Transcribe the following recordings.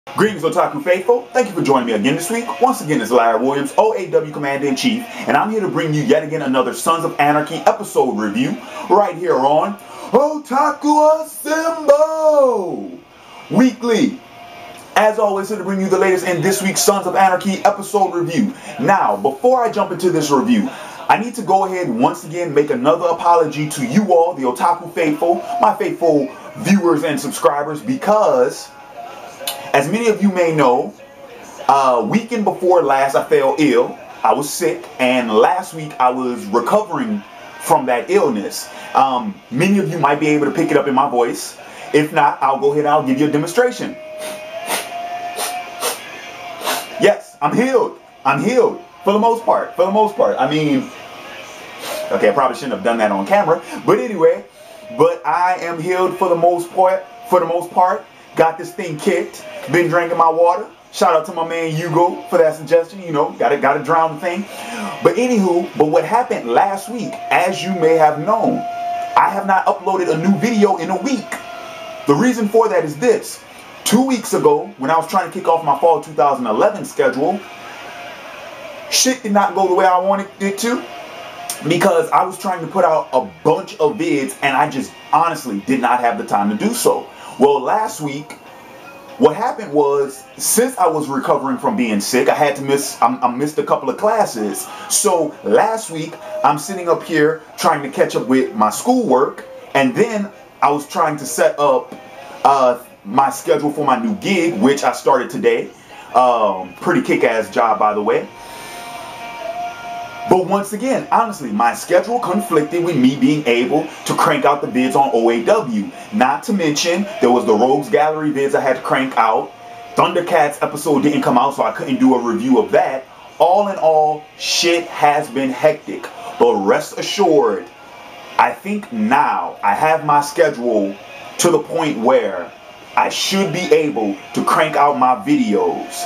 Greetings, Otaku Faithful. Thank you for joining me again this week. Once again, it's Larry Williams, OAW Commander-in-Chief, and I'm here to bring you yet again another Sons of Anarchy episode review right here on Otaku Assemble Weekly. As always, here to bring you the latest in this week's Sons of Anarchy episode review. Now, before I jump into this review, I need to go ahead and once again make another apology to you all, the Otaku Faithful, my faithful viewers and subscribers, because as many of you may know, weekend before last I fell ill. I was sick, and last week I was recovering from that illness. Many of you might be able to pick it up in my voice. If not, I'll go ahead and I'll give you a demonstration. Yes, I'm healed. I'm healed for the most part. For the most part. I mean, okay, I probably shouldn't have done that on camera, but anyway, but I am healed for the most part. For the most part. Got this thing kicked. Been drinking my water. Shout out to my man Hugo for that suggestion. You know, gotta drown the thing. But anywho, but what happened last week, as you may have known, I have not uploaded a new video in a week. The reason for that is this. 2 weeks ago, when I was trying to kick off my fall 2011 schedule, shit did not go the way I wanted it to, because I was trying to put out a bunch of vids and I just honestly did not have the time to do so. Well, last week, what happened was, since I was recovering from being sick, I had to I missed a couple of classes. So last week, I'm sitting up here trying to catch up with my schoolwork, and then I was trying to set up my schedule for my new gig, which I started today. Pretty kick-ass job, by the way. But once again, honestly, my schedule conflicted with me being able to crank out the vids on OAW. Not to mention, there was the Rogues Gallery vids I had to crank out. Thundercats episode didn't come out, so I couldn't do a review of that. All in all, shit has been hectic. But rest assured, I think now I have my schedule to the point where I should be able to crank out my videos.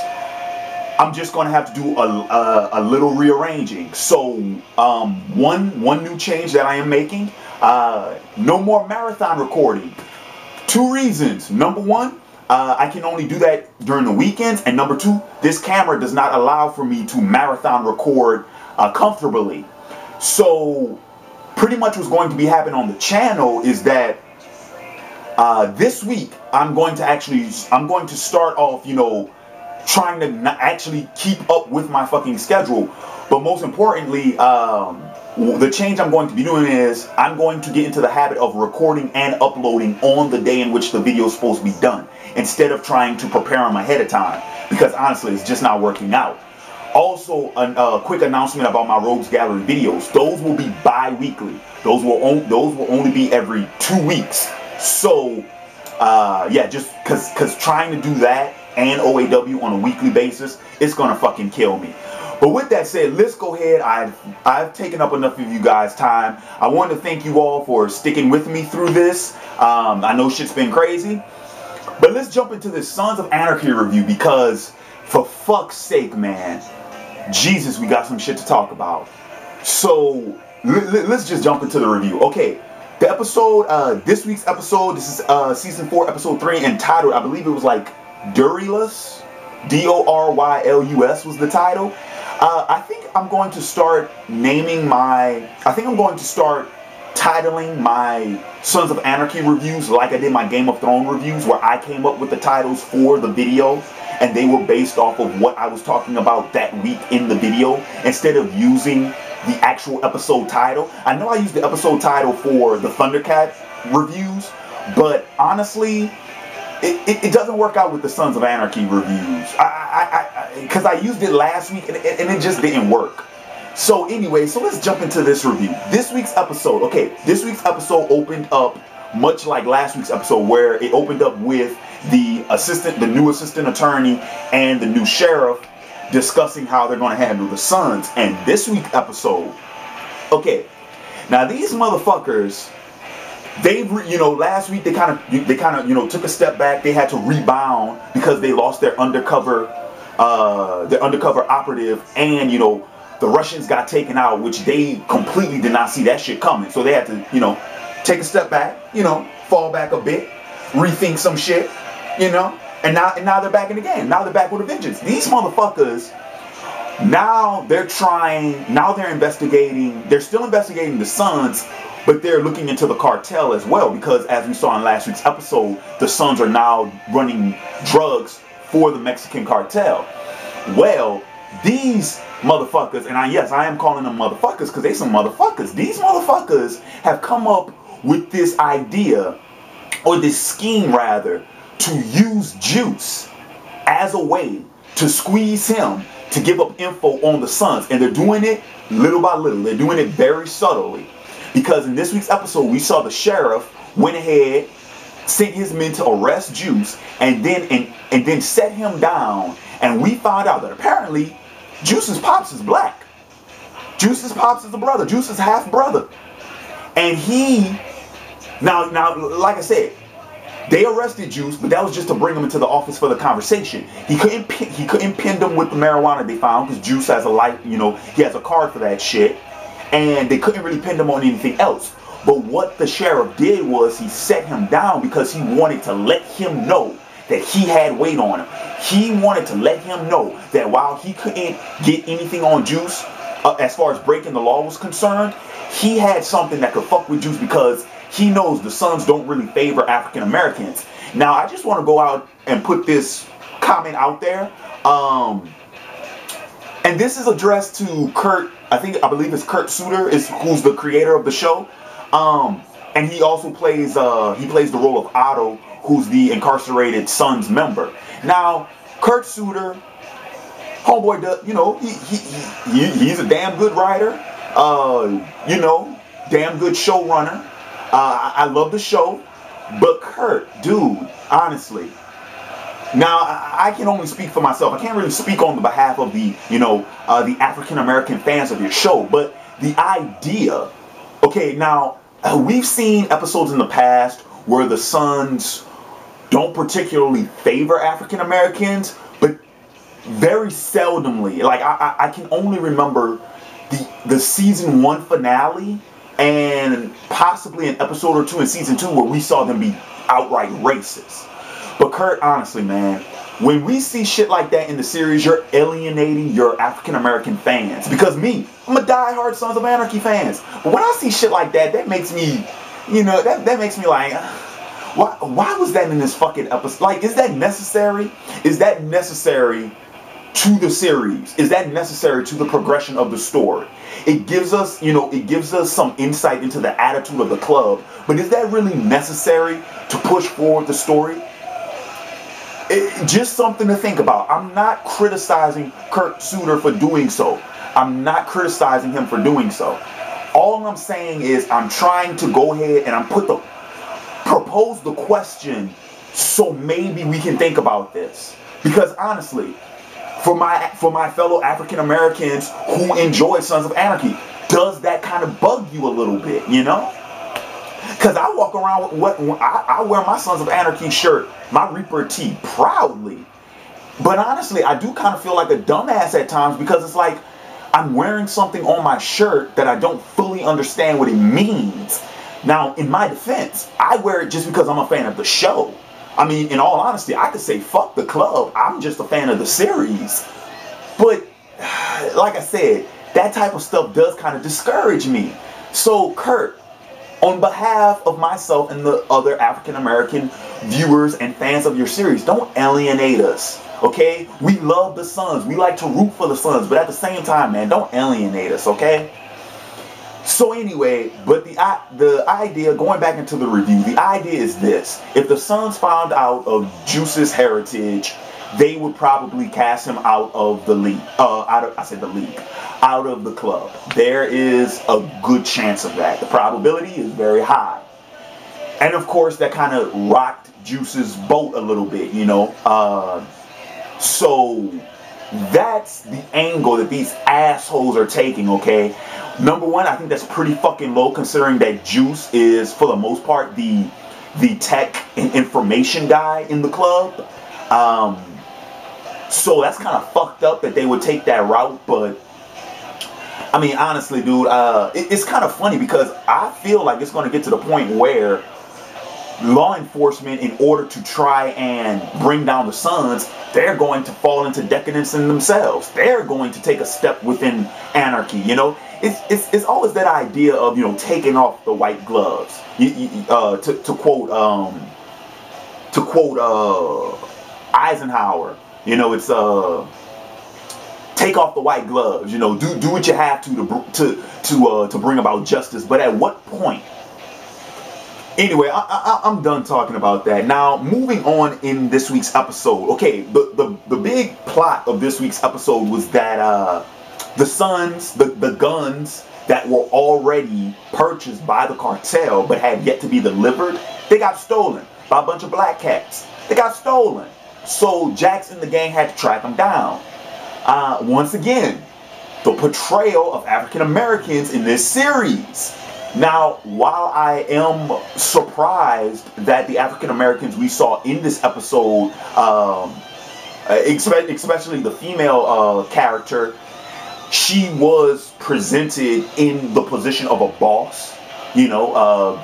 I'm just going to have to do a little rearranging. So one new change that I am making, no more marathon recording. 2 reasons. Number one, I can only do that during the weekends. And number 2, this camera does not allow for me to marathon record comfortably. So pretty much what's going to be happening on the channel is that this week I'm going to start off, you know, trying to not actually keep up with my fucking schedule. But most importantly, the change I'm going to be doing is I'm going to get into the habit of recording and uploading on the day in which the video is supposed to be done, instead of trying to prepare them ahead of time, because honestly it's just not working out. Also, a quick announcement about my Rogues Gallery videos. Those will be bi-weekly. Those will only be every 2 weeks. So yeah, just cause trying to do that and OAW on a weekly basis, it's gonna fucking kill me. But with that said, let's go ahead. I've taken up enough of you guys' time. I want to thank you all for sticking with me through this. I know shit's been crazy, but let's jump into this Sons of Anarchy review, because for fuck's sake, man, Jesus, we got some shit to talk about. So let's just jump into the review. Okay, the episode, this week's episode, this is season 4, episode 3, entitled, I believe it was like Dorylus, D-O-R-Y-L-U-S was the title. I think I'm going to start titling my Sons of Anarchy reviews like I did my Game of Thrones reviews, where I came up with the titles for the video and they were based off of what I was talking about that week in the video, instead of using the actual episode title. I know I used the episode title for the Thundercat reviews, but honestly, it doesn't work out with the Sons of Anarchy reviews. Because I used it last week and it just didn't work. So anyway, so let's jump into this review. This week's episode, okay, this week's episode opened up much like last week's episode, where it opened up with the new assistant attorney and the new sheriff discussing how they're going to handle the Sons. And this week's episode, okay, now these motherfuckers, last week they kind of took a step back. They had to rebound because they lost their undercover operative, and the Russians got taken out, which they completely did not see that shit coming. So they had to take a step back, fall back a bit, rethink some shit, And now they're back in the game. Now they're back with a vengeance. These motherfuckers, now they're investigating. They're still investigating the Sons, but they're looking into the cartel as well, because as we saw in last week's episode, the Sons are now running drugs for the Mexican cartel. Well, these motherfuckers, and I am calling them motherfuckers because they some motherfuckers. These motherfuckers have come up with this idea, or this scheme rather, to use Juice as a way to squeeze him to give up info on the Sons. And they're doing it little by little. They're doing it very subtly. Because in this week's episode, we saw the sheriff went ahead, sent his men to arrest Juice, and then set him down. And we found out that apparently Juice's pops is black. Juice's pops is a brother. Juice's half brother. And he, now, like I said, they arrested Juice, but that was just to bring him into the office for the conversation. He couldn't pin them with the marijuana they found, because Juice has he has a card for that shit. And they couldn't really pin him on anything else. But what the sheriff did was he set him down because he wanted to let him know that he had weight on him. He wanted to let him know that while he couldn't get anything on Juice, as far as breaking the law was concerned, he had something that could fuck with Juice, because he knows the Sons don't really favor African Americans. Now, I just want to go out and put this comment out there. And this is addressed to Kurt. I believe it's Kurt Sutter, who's the creator of the show. And he also plays the role of Otto, who's the incarcerated Sons member. Now, Kurt Sutter, homeboy, he's a damn good writer. Damn good showrunner. I love the show, but Kurt, dude, honestly. Now, I can only speak for myself. I can't really speak on the behalf of the African American fans of your show, but the idea. Okay, now we've seen episodes in the past where the Sons don't particularly favor African Americans, but very seldomly. Like I can only remember the season 1 finale, and possibly an episode or 2 in season 2 where we saw them be outright racist. But Kurt, honestly, man, when we see shit like that in the series, you're alienating your African American fans. Because I'm a diehard Sons of Anarchy fans. But when I see shit like that, that makes me, that makes me like, why was that in this fucking episode? Like, is that necessary? Is that necessary to the series? Is that necessary to the progression of the story? It gives us, some insight into the attitude of the club. But is that really necessary to push forward the story? Just something to think about. I'm not criticizing Kurt Sutter for doing so. I'm not criticizing him for doing so. All I'm saying is I'm trying to go ahead and propose the question so maybe we can think about this. Because honestly, for my fellow African Americans who enjoy Sons of Anarchy, does that kind of bug you a little bit, Because I walk around with I wear my Sons of Anarchy shirt, my Reaper tee, proudly. But honestly, I do kind of feel like a dumbass at times, because it's like I'm wearing something on my shirt that I don't fully understand what it means. Now, in my defense, I wear it just because I'm a fan of the show. I mean, in all honesty, I could say fuck the club. I'm just a fan of the series. But like I said, that type of stuff does kind of discourage me. So, Kurt, on behalf of myself and the other African American viewers and fans of your series, don't alienate us, okay? We love the Sons. We like to root for the Sons, but at the same time, man, don't alienate us, okay? So anyway, but the idea, going back into the review, the idea is this. If the Sons found out of Juice's heritage, they would probably cast him out of the league. Out of the club. There is a good chance of that. The probability is very high. And of course, that kind of rocked Juice's boat a little bit, So that's the angle that these assholes are taking, okay? Number one, I think that's pretty fucking low, considering that Juice is, for the most part, the tech and information guy in the club. So that's kind of fucked up that they would take that route. But I mean, honestly, dude, it's kind of funny, because I feel like it's going to get to the point where law enforcement in order to try and bring down the Sons, they're going to fall into decadence in themselves. They're going to take a step within anarchy. You know, it's always that idea of, you know, taking off the white gloves. To quote Eisenhower, you know, it's take off the white gloves. You know, do what you have to bring about justice. But at what point? Anyway, I'm done talking about that. Now, moving on in this week's episode. Okay, the big plot of this week's episode was that the Sons, the guns that were already purchased by the cartel but had yet to be delivered, they got stolen by a bunch of black cats. They got stolen. So Jax and the gang had to track them down. Once again, the portrayal of African Americans in this series. Now, while I am surprised that the African Americans we saw in this episode, especially the female character, she was presented in the position of a boss, you know,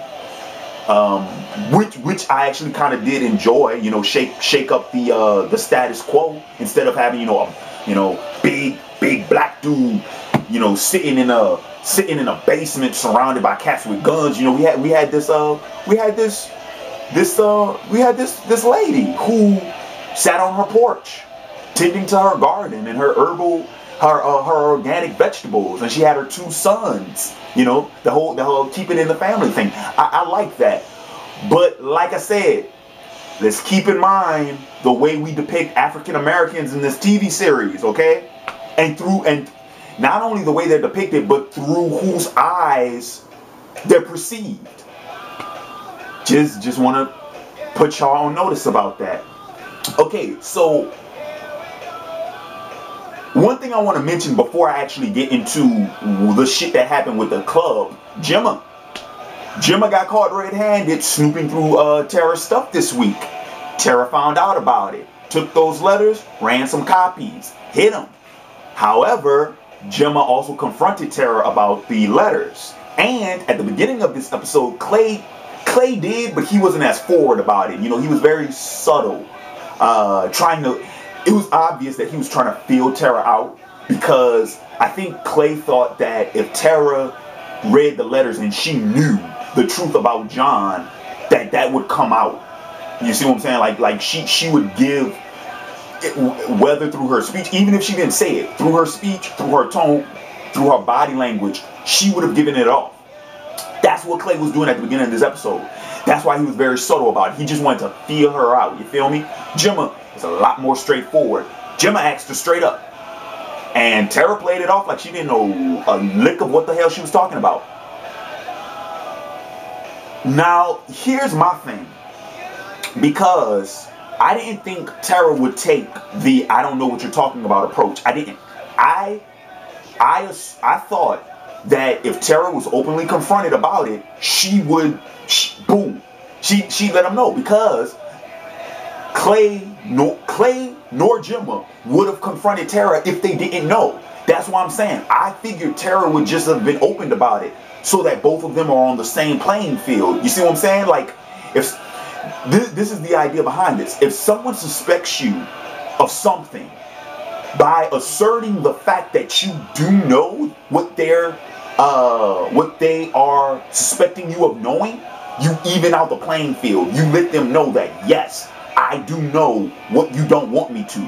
which I actually kind of did enjoy, you know, shake up the status quo instead of having, you know, big black dude, you know, sitting in a basement surrounded by cats with guns. You know, we had this lady who sat on her porch tending to her garden and her organic vegetables, and she had her 2 sons. You know, the whole keep it in the family thing. I like that. But like I said, let's keep in mind the way we depict African Americans in this TV series, okay? And not only the way they're depicted, but through whose eyes they're perceived. Just want to put y'all on notice about that. Okay, so one thing I want to mention before I actually get into the shit that happened with the club, Gemma got caught red-handed snooping through Tara's stuff this week. Tara found out about it, took those letters, ran some copies, hid them. However, Jemma also confronted Tara about the letters. And at the beginning of this episode, Clay did, but he wasn't as forward about it. You know, he was very subtle. It was obvious that he was trying to feel Tara out, because I think Clay thought that if Tara read the letters and she knew the truth about John, that would come out. You see what I'm saying? Like she would give it, whether through her speech, even if she didn't say it, through her speech, through her tone, through her body language, she would have given it off. That's what Clay was doing at the beginning of this episode. That's why he was very subtle about it. He just wanted to feel her out. You feel me? Jemma is a lot more straightforward. Jemma asked her straight up. And Tara played it off like she didn't know a lick of what the hell she was talking about. Now, here's my thing. Because I didn't think Tara would take the "I don't know what you're talking about" approach. I didn't. I thought that if Tara was openly confronted about it, she would, boom, she let him know, because Clay nor Jemma would have confronted Tara if they didn't know. That's why I'm saying I figured Tara would just have been open about it, so that both of them are on the same playing field. You see what I'm saying? Like, if this is the idea behind this. If someone suspects you of something, by asserting the fact that you do know what they are suspecting you of knowing, you even out the playing field. You let them know that, yes, I do know what you don't want me to.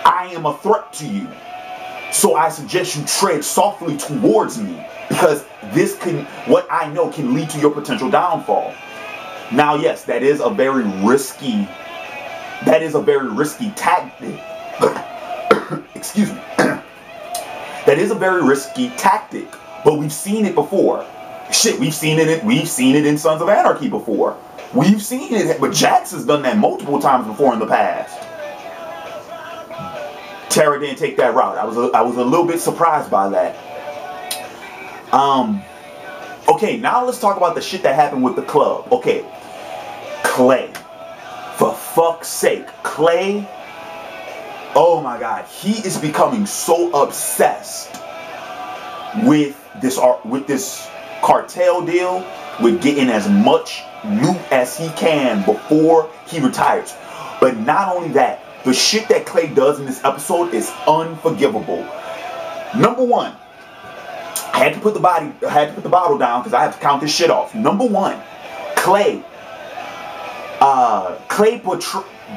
I am a threat to you. So I suggest you tread softly towards me, because what I know can lead to your potential downfall. Now, yes, that is a very risky tactic. Excuse me. That is a very risky tactic, but we've seen it before. Shit, we've seen it in Sons of Anarchy before. We've seen it, but Jax has done that multiple times before in the past. Tara didn't take that route. I was a little bit surprised by that. Okay, now let's talk about the shit that happened with the club. Okay, Clay. For fuck's sake, Clay. Oh my God, he is becoming so obsessed with this cartel deal with getting as much loot as he can before he retires. But not only that, the shit that Clay does in this episode is unforgivable. Number one, I had to put the bottle down because I have to count this shit off. Number one, Clay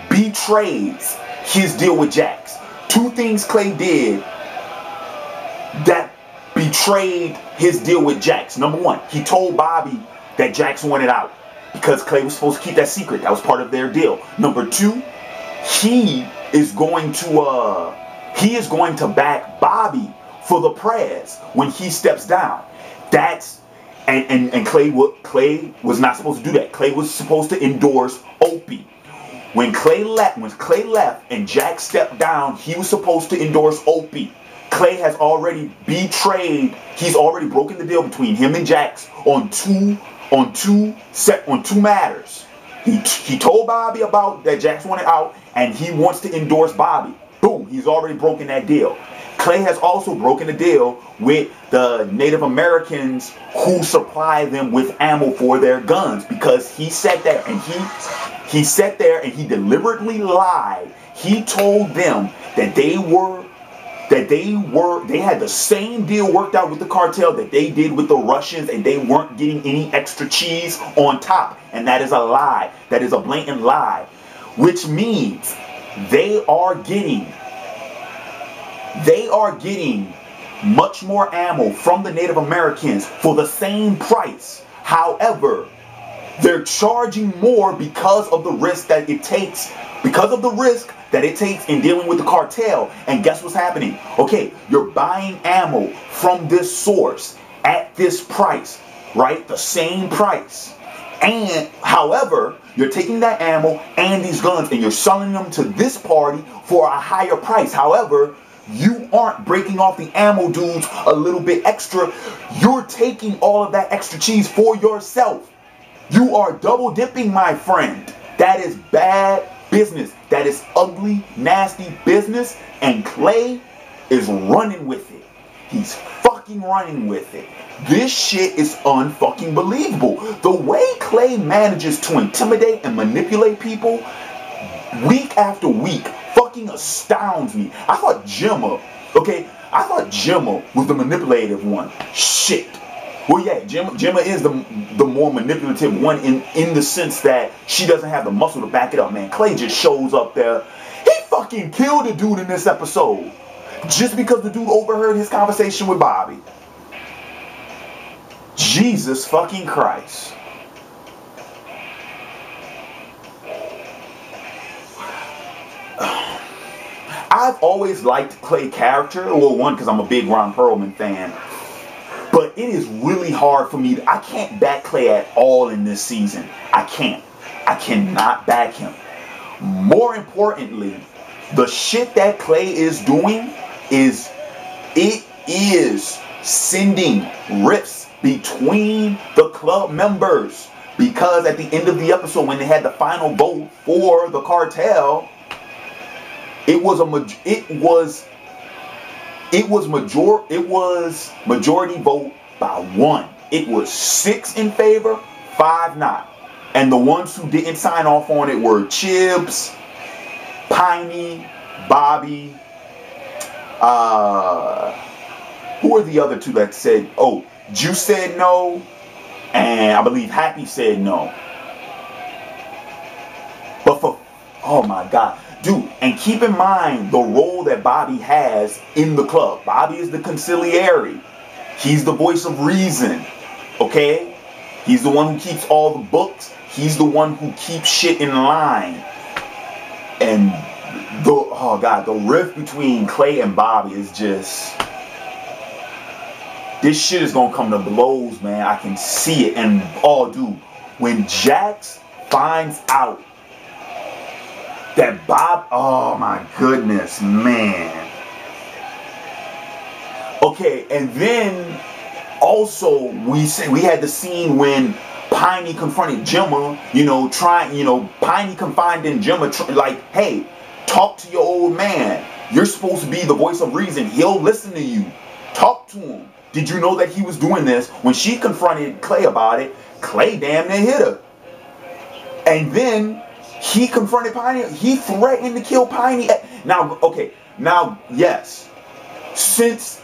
betrays his deal with Jax. Two things Clay did that betrayed his deal with Jax. Number one, he told Bobby that Jax wanted out because Clay was supposed to keep that secret. That was part of their deal. Number two, he is going to back Bobby for the prayers when he steps down. And Clay was not supposed to do that. Clay was supposed to endorse Opie. When Clay left and Jax stepped down, he was supposed to endorse Opie. Clay has already betrayed. He's already broken the deal between him and Jax on two matters. He told Bobby about that Jax wanted out, and he wants to endorse Bobby. Boom, he's already broken that deal. Clay has also broken a deal with the Native Americans who supply them with ammo for their guns, because he sat there and he deliberately lied. He told them that they had the same deal worked out with the cartel that they did with the Russians, and they weren't getting any extra cheese on top. And that is a lie. That is a blatant lie, which means they are getting much more ammo from the Native Americans for the same price. However, they're charging more because of the risk that it takes. In dealing with the cartel. And guess what's happening? Okay, you're buying ammo from this source at this price, right? The same price. And however, you're taking that ammo and these guns and you're selling them to this party for a higher price. However, you aren't breaking off the ammo dudes a little bit extra. You're taking all of that extra cheese for yourself. You are double dipping, my friend. That is bad business. That is ugly, nasty business. And Clay is running with it. He's fucking running with it. This shit is unfucking believable. The way Clay manages to intimidate and manipulate people week after week fucking astounds me. I thought Gemma was the manipulative one. Shit. Well, yeah, Gemma is the more manipulative one in the sense that she doesn't have the muscle to back it up, man. Clay just shows up there. He fucking killed a dude in this episode just because the dude overheard his conversation with Bobby. Jesus fucking Christ. I've always liked Clay's character. Well, one, because I'm a big Ron Perlman fan. But it is really hard for me. I can't back Clay at all in this season. I can't. I cannot back him. More importantly, the shit that Clay is doing is sending rifts between the club members. Because at the end of the episode, when they had the final vote for the cartel, it was majority vote by 1. It was 6 in favor, 5 not. And the ones who didn't sign off on it were Chips, Piney, Bobby. Who are the other two that said? Oh, Juice said no, and I believe Happy said no. But oh my God. Dude, and keep in mind the role that Bobby has in the club. Bobby is the conciliary. He's the voice of reason. Okay? He's the one who keeps all the books. He's the one who keeps shit in line. And the rift between Clay and Bobby is just... This shit is gonna come to blows, man. I can see it. And dude, when Jax finds out that oh my goodness, man. Okay, and then also we had the scene when Piney confronted Jemma, Piney confided in Jemma, like, hey, talk to your old man. You're supposed to be the voice of reason. He'll listen to you. Talk to him. did you know that he was doing this? When she confronted Clay about it, Clay damn near hit her. And then he confronted Piney. He threatened to kill Piney. Now, okay, now, yes, since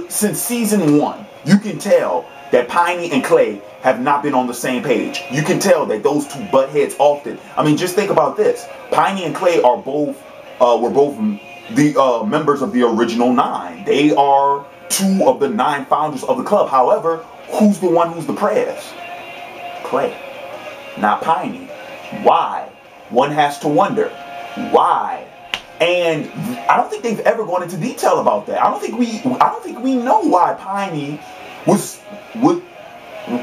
season 1, you can tell that Piney and Clay have not been on the same page. You can tell that those two butt heads often. I mean, just think about this. Piney and Clay are both were both the members of the original 9. They are 2 of the 9 founders of the club. However, who's the one who's the prez? Clay, not Piney. Why? One has to wonder why. And I don't think they've ever gone into detail about that. I don't think we know why Piney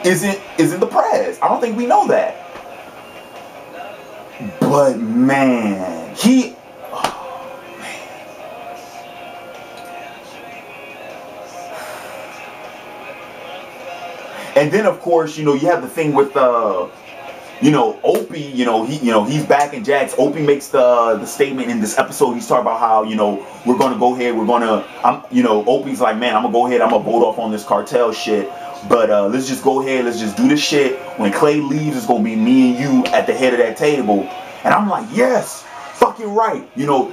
isn't the prez. I don't think we know that. But man, and then of course, you have the thing with Opie, he's back in Jax. Opie makes the statement in this episode. He's talking about how, we're gonna go ahead, Opie's like, man, I'm gonna go ahead, I'm gonna vote off on this cartel shit. But let's just go ahead, let's just do this shit. When Clay leaves, it's gonna be me and you at the head of that table. And I'm like, yes, fucking right.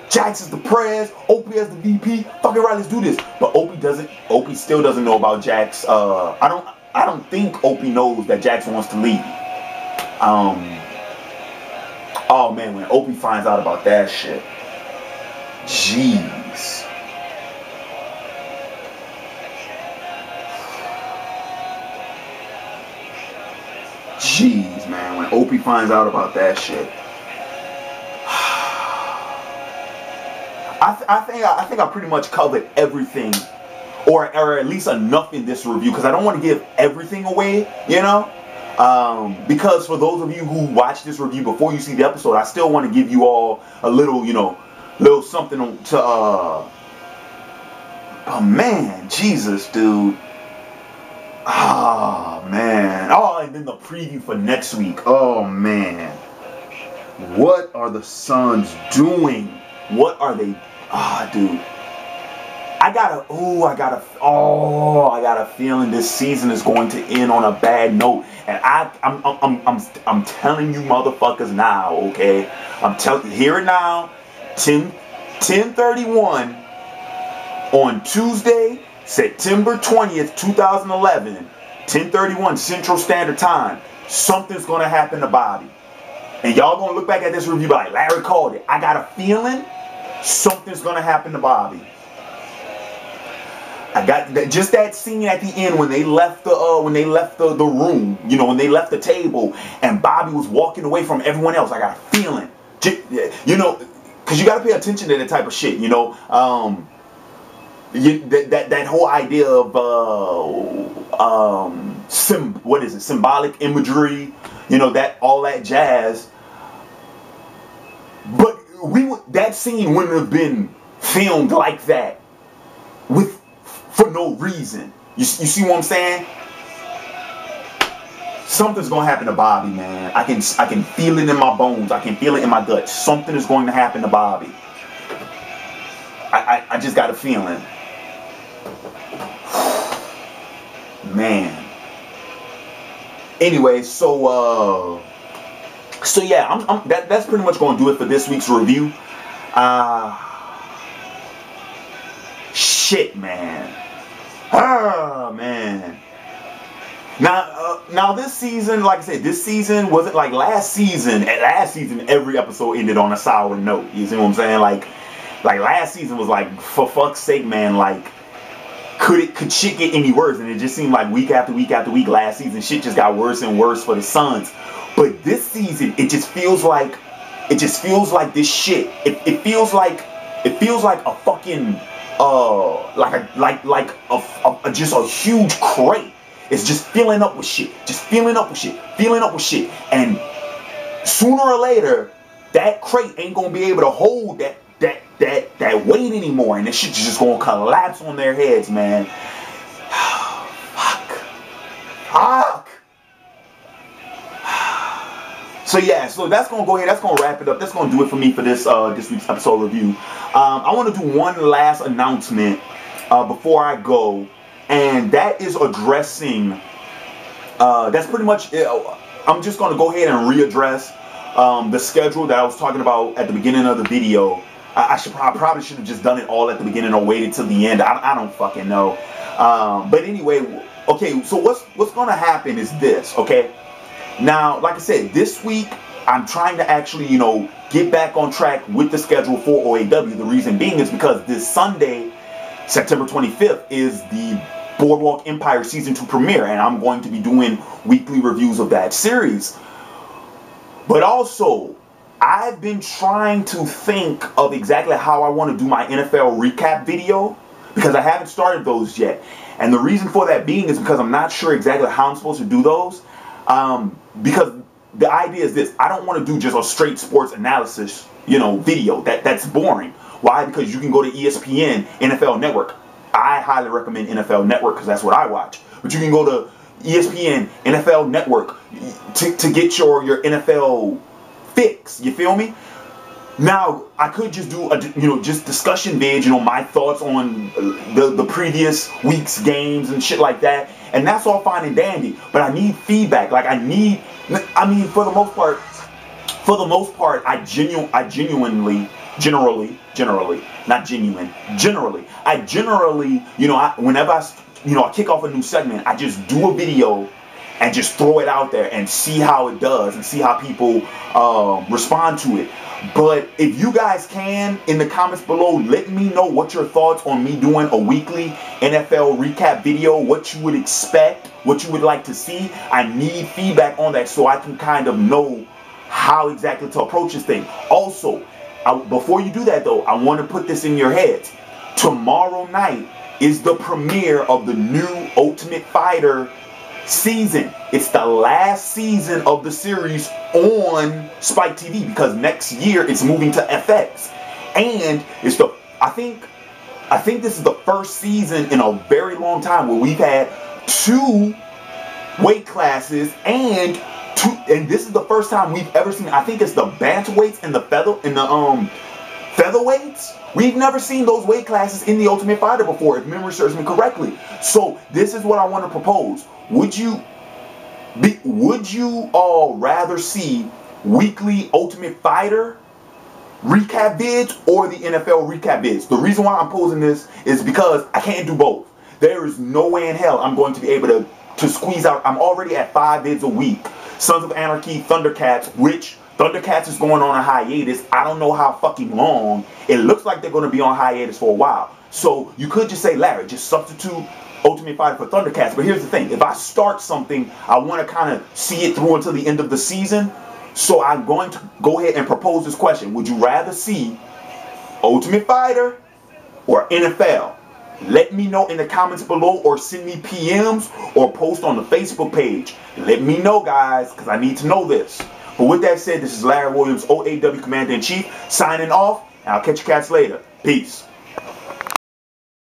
Jax is the prez, Opie as the VP, fucking right, let's do this. But Opie still doesn't know about Jax. I don't think Opie knows that Jax wants to leave. Oh man, when Opie finds out about that shit, jeez. Jeez, man, when Opie finds out about that shit. I think I pretty much covered everything, or at least enough in this review, because I don't want to give everything away, because for those of you who watch this review before you see the episode, I still want to give you all a little, little something to, oh man, Jesus, dude. Oh, man. Oh, and then the preview for next week. Oh, man. What are the Suns doing? What are they, dude. I got a feeling this season is going to end on a bad note. And I'm telling you motherfuckers now, okay? Hear it now. 10:31 on Tuesday, September 20th, 2011, 10:31 Central Standard Time. Something's gonna happen to Bobby. And y'all gonna look back at this review like, Larry called it. I got a feeling something's gonna happen to Bobby. I got just that scene at the end when they left the room, when they left the table, and Bobby was walking away from everyone else. I got a feeling, because you got to pay attention to that type of shit, that whole idea of symbolic imagery, that all that jazz. But that scene wouldn't have been filmed like that for no reason. You see what I'm saying? Something's gonna happen to Bobby, man. I can feel it in my bones. I can feel it in my gut. Something is going to happen to Bobby. I just got a feeling. Man. Anyway, so yeah, that's pretty much gonna do it for this week's review. Shit, man. Man. Now this season, like I said, this season wasn't like last season. At last season, every episode ended on a sour note. You see what I'm saying? Like last season was like, for fuck's sake, man. Like, could shit get any worse? And it just seemed like week after week after week, last season, shit just got worse and worse for the Suns. But this season, it just feels like this shit. It feels like a fucking just a huge crate. It's just filling up with shit. And sooner or later, that crate ain't gonna be able to hold that weight anymore, and this shit's just gonna collapse on their heads, man. Fuck. So yeah, so that's gonna go ahead. That's gonna wrap it up. That's gonna do it for me for this week's episode review. I want to do one last announcement before I go. and that is addressing, that's pretty much it. I'm just going to go ahead and readdress the schedule that I was talking about at the beginning of the video. I probably should have just done it all at the beginning or waited till the end. I don't fucking know. But anyway, okay, so what's going to happen is this, okay? Now, like I said, this week, I'm trying to actually, you know, get back on track with the schedule for OAW. The reason being is because this Sunday, September 25th, is the Boardwalk Empire Season 2 premiere, and I'm going to be doing weekly reviews of that series. But also, I've been trying to think of exactly how I want to do my NFL recap video, because I haven't started those yet. And the reason for that being is because I'm not sure exactly how I'm supposed to do those. Because the idea is this: I don't want to do just a straight sports analysis, you know, video. That's boring. Why? Because you can go to ESPN, NFL Network. I highly recommend NFL Network because that's what I watch. But you can go to ESPN, NFL Network to get your NFL fix. You feel me? Now, I could just do a, you know, just discussion vid, you know, my thoughts on the previous week's games and shit like that. And that's all fine and dandy. But I need feedback. Like, I mean, for the most part, I generally, you know, whenever I kick off a new segment, I just do a video and just throw it out there and see how it does and see how people respond to it. But if you guys can, in the comments below, let me know what your thoughts on me doing a weekly NFL recap video, what you would expect, what you would like to see. I need feedback on that so I can kind of know how exactly to approach this thing. Also, before you do that though, I want to put this in your heads. Tomorrow night is the premiere of the new Ultimate Fighter season. It's the last season of the series on Spike TV because next year it's moving to FX. And it's the I think this is the first season in a very long time where we've had 2 weight classes and this is the first time we've ever seen, I think it's the bantamweights and the featherweights. We've never seen those weight classes in the Ultimate Fighter before, if memory serves me correctly. So this is what I want to propose. Would you all rather see weekly Ultimate Fighter recap vids or the NFL recap vids? The reason why I'm posing this is because I can't do both. There is no way in hell I'm going to be able to squeeze out. I'm already at 5 vids a week. Sons of Anarchy, Thundercats, which Thundercats is going on a hiatus. I don't know how fucking long. It looks like they're going to be on hiatus for a while. So you could just say, Larry, just substitute Ultimate Fighter for Thundercats. But here's the thing. If I start something, I want to kind of see it through until the end of the season. So I'm going to go ahead and propose this question. Would you rather see Ultimate Fighter or NFL? Let me know in the comments below or send me PMs or post on the Facebook page. Let me know, guys, because I need to know this. But with that said, this is Larry Williams, OAW Commander-in-Chief, signing off, and I'll catch you cats later. Peace.